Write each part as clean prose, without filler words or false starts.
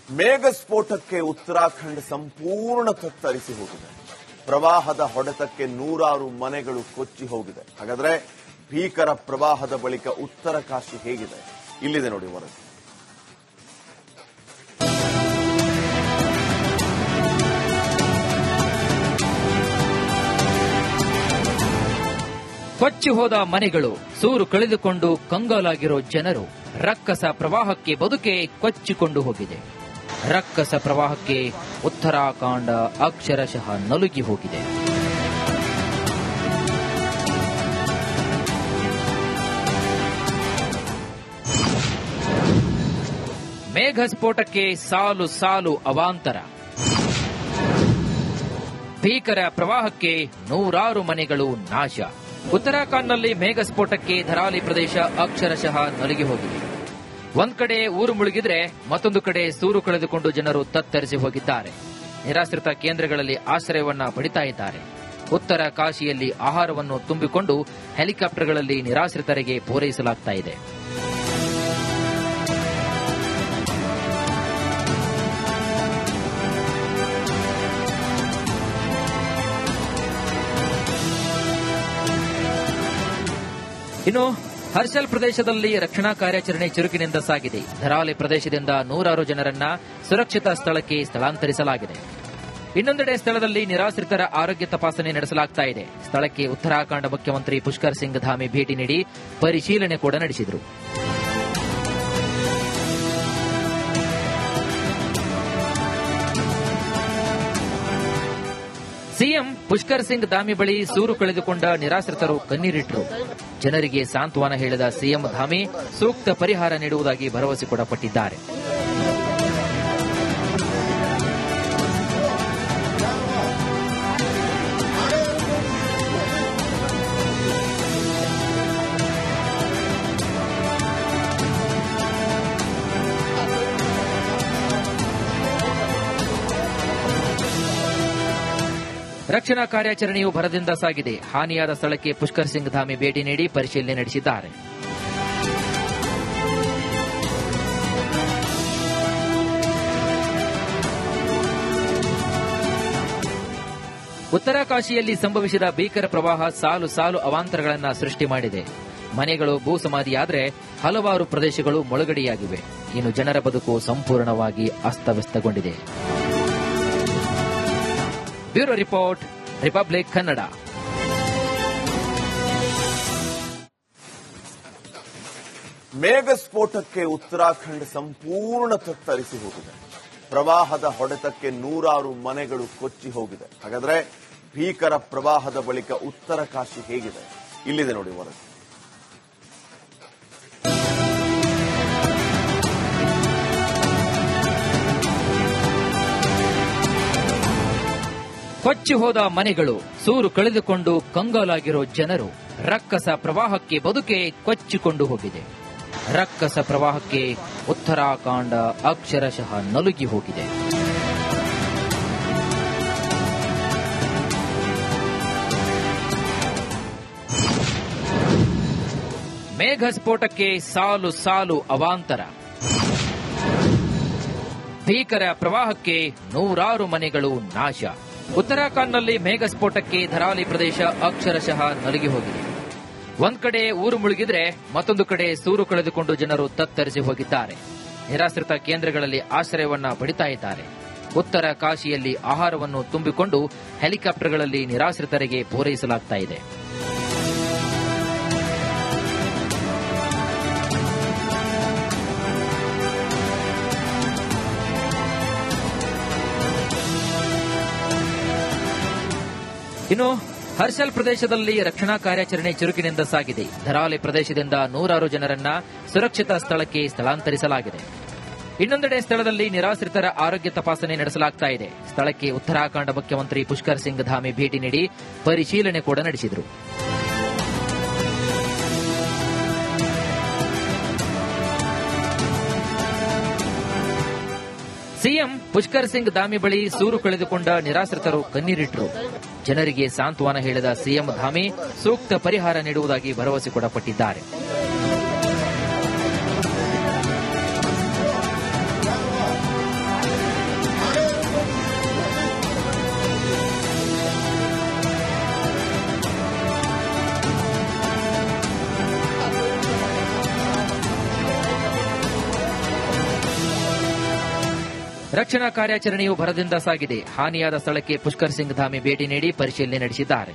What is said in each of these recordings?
ಮೇಘಸ್ಫೋಟಕ್ಕೆ ಉತ್ತರಾಖಂಡ್ ಸಂಪೂರ್ಣ ತತ್ತರಿಸಿ ಹೋಗಿದೆ. ಪ್ರವಾಹದ ಹೊಡೆತಕ್ಕೆ ನೂರಾರು ಮನೆಗಳು ಕೊಚ್ಚಿ ಹೋಗಿದೆ. ಹಾಗಾದ್ರೆ ಭೀಕರ ಪ್ರವಾಹದ ಬಳಿಕ ಉತ್ತರ ಕಾಶಿ ಹೇಗಿದೆ? ಇಲ್ಲಿದೆ ನೋಡಿ ವರದಿ. ಕೊಚ್ಚಿ ಹೋದ ಮನೆಗಳು, ಸೂರು ಕಳೆದುಕೊಂಡು ಕಂಗಾಲಾಗಿರೋ ಜನರು, ರಕ್ಕಸ ಪ್ರವಾಹಕ್ಕೆ ಬದುಕೆ ಕೊಚ್ಚಿಕೊಂಡು ಹೋಗಿದೆ. ರಕ್ಕಸ ಪ್ರವಾಹಕ್ಕೆ ಉತ್ತರಾಖಂಡ ಅಕ್ಷರಶಃ ನಲುಗಿ ಹೋಗಿದೆ. ಮೇಘಸ್ಫೋಟಕ್ಕೆ ಸಾಲು ಸಾಲು ಅವಾಂತರ. ಭೀಕರ ಪ್ರವಾಹಕ್ಕೆ ನೂರಾರು ಮನೆಗಳು ನಾಶ. ಉತ್ತರಾಖಂಡ್ನಲ್ಲಿ ಮೇಘಸ್ಫೋಟಕ್ಕೆ ಧರಾಲಿ ಪ್ರದೇಶ ಅಕ್ಷರಶಃ ನಲುಗಿ ಹೋಗಿದೆ. ಒಂದ್ ಕಡೆ ಊರು ಮುಳುಗಿದ್ರೆ ಮತ್ತೊಂದು ಕಡೆ ಸೂರು ಕಳೆದುಕೊಂಡು ಜನರು ತತ್ತರಿಸಿ ಹೋಗಿದ್ದಾರೆ. ನಿರಾಶ್ರಿತ ಕೇಂದ್ರಗಳಲ್ಲಿ ಆಶ್ರಯವನ್ನ ಪಡಿತಾ ಇದ್ದಾರೆ. ಉತ್ತರ ಕಾಶಿಯಲ್ಲಿ ಆಹಾರವನ್ನು ತುಂಬಿಕೊಂಡು ಹೆಲಿಕಾಪ್ಟರ್ಗಳಲ್ಲಿ ನಿರಾಶ್ರಿತರಿಗೆ ಪೂರೈಸಲಾಗ್ತಾ ಇದೆ. ಇನ್ನು ಹರ್ಷಲ್ ಪ್ರದೇಶದಲ್ಲಿ ರಕ್ಷಣಾ ಕಾರ್ಯಾಚರಣೆ ಚುರುಕಿನಿಂದ ಸಾಗಿದೆ. ಧರಾಲಿ ಪ್ರದೇಶದಿಂದ ನೂರಾರು ಜನರನ್ನ ಸುರಕ್ಷಿತ ಸ್ಥಳಕ್ಕೆ ಸ್ಥಳಾಂತರಿಸಲಾಗಿದೆ. ಇನ್ನೊಂದೆಡೆ ಸ್ಥಳದಲ್ಲಿ ನಿರಾಶ್ರಿತರ ಆರೋಗ್ಯ ತಪಾಸಣೆ ನಡೆಸಲಾಗ್ತಾ ಇದೆ. ಸ್ಥಳಕ್ಕೆ ಉತ್ತರಾಖಂಡ ಮುಖ್ಯಮಂತ್ರಿ ಪುಷ್ಕರ್ ಸಿಂಗ್ ಧಾಮಿ ಭೇಟಿ ನೀಡಿ ಪರಿಶೀಲನೆ ಕೂಡ ನಡೆಸಿದರು. ಸಿಎಂ ಪುಷ್ಕರ್ ಸಿಂಗ್ ಧಾಮಿ ಬಳಿ ಸೂರು ಕಳೆದುಕೊಂಡ ನಿರಾಶ್ರಿತರು ಕಣ್ಣೀರಿಟ್ಟರು. ಜನರಿಗೆ ಸಾಂತ್ವನ ಹೇಳಿದ ಸಿಎಂ ಧಾಮಿ ಸೂಕ್ತ ಪರಿಹಾರ ನೀಡುವುದಾಗಿ ಭರವಸೆ ಕೂಡ ಪಟ್ಟಿದ್ದಾರೆ. ರಕ್ಷಣಾ ಕಾರ್ಯಾಚರಣೆಯು ಭರದಿಂದ ಸಾಗಿದೆ. ಹಾನಿಯಾದ ಸ್ಥಳಕ್ಕೆ ಪುಷ್ಕರ್ ಸಿಂಗ್ ಧಾಮಿ ಭೇಟಿ ನೀಡಿ ಪರಿಶೀಲನೆ ನಡೆಸಿದ್ದಾರೆ. ಉತ್ತರ ಕಾಶಿಯಲ್ಲಿ ಸಂಭವಿಸಿದ ಭೀಕರ ಪ್ರವಾಹ ಸಾಲು ಸಾಲು ಅವಾಂತರಗಳನ್ನು ಸೃಷ್ಟಿ ಮಾಡಿದೆ. ಮನೆಗಳು ಭೂಸಮಾಧಿಯಾದರೆ ಹಲವಾರು ಪ್ರದೇಶಗಳು ಮುಳುಗಡೆಯಾಗಿವೆ. ಇನ್ನು ಜನರ ಬದುಕು ಸಂಪೂರ್ಣವಾಗಿ ಅಸ್ತವ್ಯಸ್ತಗೊಂಡಿದೆ. Bureau report, republic Kannada. ಮೇಘಸ್ಫೋಟಕ್ಕೆ ಉತ್ತರಾಖಂಡ್ ಸಂಪೂರ್ಣ ತತ್ತರಿಸಿ ಹೋಗಿದೆ. ಪ್ರವಾಹದ ಹೊಡೆತಕ್ಕೆ ನೂರಾರು ಮನೆಗಳು ಕೊಚ್ಚಿ ಹೋಗಿದೆ. ಹಾಗಾದ್ರೆ ಭೀಕರ ಪ್ರವಾಹದ ಬಳಿಕ ಉತ್ತರ ಕಾಶಿ ಹೇಗಿದೆ? ಇಲ್ಲಿದೆ ನೋಡಿ ವರದಿ. ಕೊಚ್ಚಿ ಹೋದ ಮನೆಗಳು, ಸೂರು ಕಳೆದುಕೊಂಡು ಕಂಗಾಲಾಗಿರೋ ಜನರು, ರಕ್ಕಸ ಪ್ರವಾಹಕ್ಕೆ ಬದುಕೆ ಕೊಚ್ಚಿಕೊಂಡು ಹೋಗಿದೆ. ರಕ್ಕಸ ಪ್ರವಾಹಕ್ಕೆ ಉತ್ತರಾಖಂಡ ಅಕ್ಷರಶಃ ನಲುಗಿ ಹೋಗಿದೆ. ಮೇಘಸ್ಫೋಟಕ್ಕೆ ಸಾಲು ಸಾಲು ಅವಾಂತರ. ಭೀಕರ ಪ್ರವಾಹಕ್ಕೆ ನೂರಾರು ಮನೆಗಳು ನಾಶ. ಉತ್ತರಾಖಂಡ್ನಲ್ಲಿ ಮೇಘಸ್ಫೋಟಕ್ಕೆ ಧರಾಲಿ ಪ್ರದೇಶ ಅಕ್ಷರಶಃ ನಲುಗಿ ಹೋಗಿದೆ. ಒಂದ್ ಕಡೆ ಊರು ಮುಳುಗಿದ್ರೆ ಮತ್ತೊಂದು ಕಡೆ ಸೂರು ಕಳೆದುಕೊಂಡು ಜನರು ತತ್ತರಿಸಿ ಹೋಗಿದ್ದಾರೆ. ನಿರಾಶ್ರಿತ ಕೇಂದ್ರಗಳಲ್ಲಿ ಆಶ್ರಯವನ್ನ ಪಡಿತಾ ಇದ್ದಾರೆ. ಉತ್ತರ ಕಾಶಿಯಲ್ಲಿ ಆಹಾರವನ್ನು ತುಂಬಿಕೊಂಡು ಹೆಲಿಕಾಪ್ಟರ್ಗಳಲ್ಲಿ ನಿರಾಶ್ರಿತರಿಗೆ ಪೂರೈಸಲಾಗ್ತಾ ಇದೆ. ಇನ್ನು ಹರ್ಷಲ್ ಪ್ರದೇಶದಲ್ಲಿ ರಕ್ಷಣಾ ಕಾರ್ಯಾಚರಣೆ ಚುರುಕಿನಿಂದ ಸಾಗಿದೆ. ಧರಾಲಿ ಪ್ರದೇಶದಿಂದ ನೂರಾರು ಜನರನ್ನ ಸುರಕ್ಷಿತ ಸ್ಥಳಕ್ಕೆ ಸ್ಥಳಾಂತರಿಸಲಾಗಿದೆ. ಇನ್ನೊಂದೆಡೆ ಸ್ಥಳದಲ್ಲಿ ನಿರಾಶ್ರಿತರ ಆರೋಗ್ಯ ತಪಾಸಣೆ ನಡೆಸಲಾಗ್ತಾ ಇದೆ. ಸ್ಥಳಕ್ಕೆ ಉತ್ತರಾಖಂಡ ಮುಖ್ಯಮಂತ್ರಿ ಪುಷ್ಕರ್ ಸಿಂಗ್ ಧಾಮಿ ಭೇಟಿ ನೀಡಿ ಪರಿಶೀಲನೆ ಕೂಡ ನಡೆಸಿದರು. ಸಿಎಂ ಪುಷ್ಕರ್ ಸಿಂಗ್ ಧಾಮಿ ಬಳಿ ಸೂರು ಕಳೆದುಕೊಂಡ ನಿರಾಶ್ರಿತರು ಕಣ್ಣೀರಿಟ್ಟರು. ಜನರಿಗೆ ಸಾಂತ್ವನ ಹೇಳಿದ ಸಿಎಂ ಧಾಮಿ ಸೂಕ್ತ ಪರಿಹಾರ ನೀಡುವುದಾಗಿ ಭರವಸೆ ಕೂಡ ಪಟ್ಟಿದ್ದಾರೆ. ರಕ್ಷಣಾ ಕಾರ್ಯಾಚರಣೆಯು ಭರದಿಂದ ಸಾಗಿದೆ. ಹಾನಿಯಾದ ಸ್ಥಳಕ್ಕೆ ಪುಷ್ಕರ್ ಸಿಂಗ್ ಧಾಮಿ ಭೇಟಿ ನೀಡಿ ಪರಿಶೀಲನೆ ನಡೆಸಿದ್ದಾರೆ.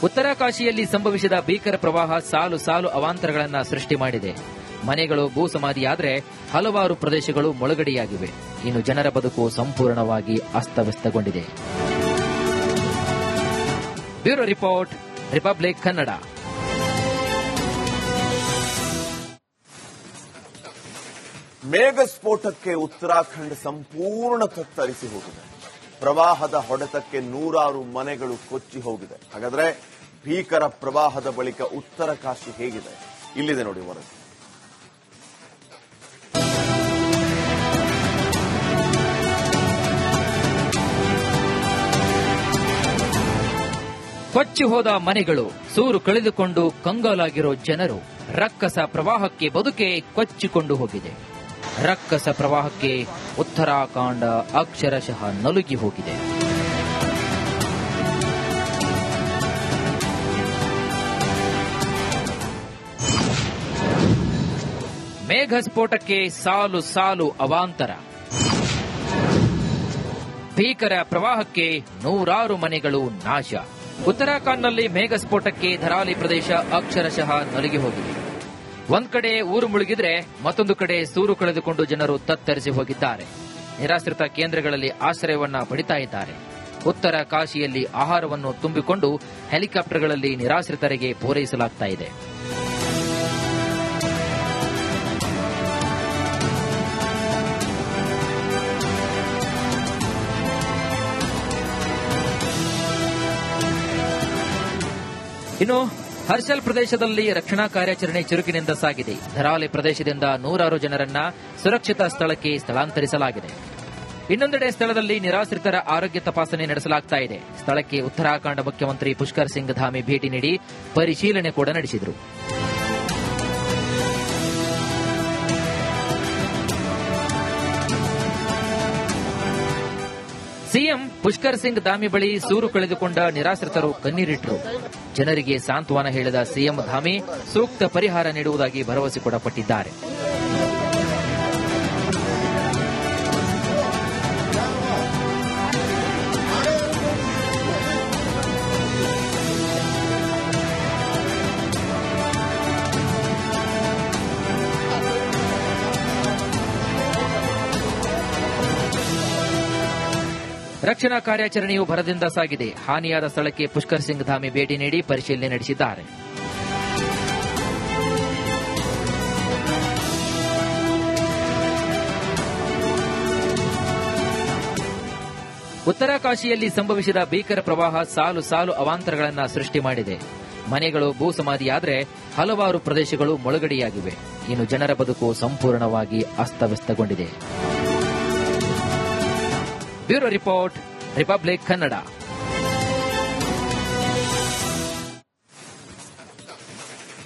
ಉತ್ತರಾಕಾಶಿಯಲ್ಲಿ ಸಂಭವಿಸಿದ ಭೀಕರ ಪ್ರವಾಹ ಸಾಲು ಸಾಲು ಅವಾಂತರಗಳನ್ನು ಸೃಷ್ಟಿ ಮಾಡಿದೆ. ಮನೆಗಳು ಭೂಸಮಾಧಿಯಾದರೆ ಹಲವಾರು ಪ್ರದೇಶಗಳು ಮುಳುಗಡೆಯಾಗಿವೆ. ಇನ್ನು ಜನರ ಬದುಕು ಸಂಪೂರ್ಣವಾಗಿ ಅಸ್ತವ್ಯಸ್ತಗೊಂಡಿದೆ. Bureau report, republic Kannada. ಮೇಘಸ್ಫೋಟಕ್ಕೆ ಉತ್ತರಾಖಂಡ್ ಸಂಪೂರ್ಣ ತತ್ತರಿಸಿ ಹೋಗಿದೆ. ಪ್ರವಾಹದ ಹೊಡೆತಕ್ಕೆ ನೂರಾರು ಮನೆಗಳು ಕೊಚ್ಚಿ ಹೋಗಿದೆ. ಹಾಗಾದ್ರೆ ಭೀಕರ ಪ್ರವಾಹದ ಬಳಿಕ ಉತ್ತರ ಕಾಶಿ ಹೇಗಿದೆ? ಇಲ್ಲಿದೆ ನೋಡಿ ವರದಿ. ಕೊಚ್ಚಿ ಹೋದ ಮನೆಗಳು, ಸೂರು ಕಳೆದುಕೊಂಡು ಕಂಗಾಲಾಗಿರೋ ಜನರು. ರಕ್ಕಸ ಪ್ರವಾಹಕ್ಕೆ ಬದುಕೆ ಕೊಚ್ಚಿಕೊಂಡು ಹೋಗಿದೆ. ರಕ್ಕಸ ಪ್ರವಾಹಕ್ಕೆ ಉತ್ತರಾಖಂಡ ಅಕ್ಷರಶಃ ನಲುಗಿ ಹೋಗಿದೆ. ಮೇಘಸ್ಫೋಟಕ್ಕೆ ಸಾಲು ಸಾಲು ಅವಾಂತರ. ಭೀಕರ ಪ್ರವಾಹಕ್ಕೆ ನೂರಾರು ಮನೆಗಳು ನಾಶ. ಉತ್ತರಾಖಂಡ್ನಲ್ಲಿ ಮೇಘಸ್ಫೋಟಕ್ಕೆ ಧರಾಲಿ ಪ್ರದೇಶ ಅಕ್ಷರಶಃ ನಲುಗಿ ಹೋಗಿದೆ. ಒಂದ್ ಕಡೆ ಊರು ಮುಳುಗಿದ್ರೆ ಮತ್ತೊಂದು ಕಡೆ ಸೂರು ಕಳೆದುಕೊಂಡು ಜನರು ತತ್ತರಿಸಿ ಹೋಗಿದ್ದಾರೆ. ನಿರಾಶ್ರಿತ ಕೇಂದ್ರಗಳಲ್ಲಿ ಆಶ್ರಯವನ್ನ ಪಡಿತಾ ಇದ್ದಾರೆ. ಉತ್ತರ ಕಾಶಿಯಲ್ಲಿ ಆಹಾರವನ್ನು ತುಂಬಿಕೊಂಡು ಹೆಲಿಕಾಪ್ಟರ್ಗಳಲ್ಲಿ ನಿರಾಶ್ರಿತರಿಗೆ ಪೂರೈಸಲಾಗ್ತಾ ಇದೆ. ಇನ್ನು ಹರ್ಷಲ್ ಪ್ರದೇಶದಲ್ಲಿ ರಕ್ಷಣಾ ಕಾರ್ಯಾಚರಣೆ ಚುರುಕಿನಿಂದ ಸಾಗಿದೆ. ಧರಾಲಿ ಪ್ರದೇಶದಿಂದ ನೂರಾರು ಜನರನ್ನ ಸುರಕ್ಷಿತ ಸ್ಥಳಕ್ಕೆ ಸ್ಥಳಾಂತರಿಸಲಾಗಿದೆ. ಇನ್ನೊಂದೆಡೆ ಸ್ಥಳದಲ್ಲಿ ನಿರಾಶ್ರಿತರ ಆರೋಗ್ಯ ತಪಾಸಣೆ ನಡೆಸಲಾಗ್ತಾ ಇದೆ. ಸ್ಥಳಕ್ಕೆ ಉತ್ತರಾಖಂಡ ಮುಖ್ಯಮಂತ್ರಿ ಪುಷ್ಕರ್ ಸಿಂಗ್ ಧಾಮಿ ಭೇಟಿ ನೀಡಿ ಪರಿಶೀಲನೆ ಕೂಡ ನಡೆಸಿದರು. ಸಿಎಂ ಪುಷ್ಕರ್ ಸಿಂಗ್ ಧಾಮಿ ಬಳಿ ಸೂರು ಕಳೆದುಕೊಂಡ ನಿರಾಶ್ರಿತರು ಕಣ್ಣೀರಿಟ್ಟರು. ಜನರಿಗೆ ಸಾಂತ್ವನ ಹೇಳಿದ ಸಿಎಂ ಧಾಮಿ ಸೂಕ್ತ ಪರಿಹಾರ ನೀಡುವುದಾಗಿ ಭರವಸೆ ಕೂಡ ಪಟ್ಟಿದ್ದಾರೆ. ರಕ್ಷಣಾ ಕಾರ್ಯಾಚರಣೆಯು ಭರದಿಂದ ಸಾಗಿದೆ. ಹಾನಿಯಾದ ಸ್ಥಳಕ್ಕೆ ಪುಷ್ಕರ್ ಸಿಂಗ್ ಧಾಮಿ ಭೇಟಿ ನೀಡಿ ಪರಿಶೀಲನೆ ನಡೆಸಿದ್ದಾರೆ. ಉತ್ತರಾಕಾಶಿಯಲ್ಲಿ ಸಂಭವಿಸಿದ ಭೀಕರ ಪ್ರವಾಹ ಸಾಲು ಸಾಲು ಅವಾಂತರಗಳನ್ನು ಸೃಷ್ಟಿ ಮಾಡಿದೆ. ಮನೆಗಳು ಭೂಸಮಾಧಿಯಾದರೆ ಹಲವಾರು ಪ್ರದೇಶಗಳು ಮುಳುಗಡೆಯಾಗಿವೆ. ಇನ್ನು ಜನರ ಬದುಕು ಸಂಪೂರ್ಣವಾಗಿ ಅಸ್ತವ್ಯಸ್ತಗೊಂಡಿದೆ. Bureau report, republic Kannada.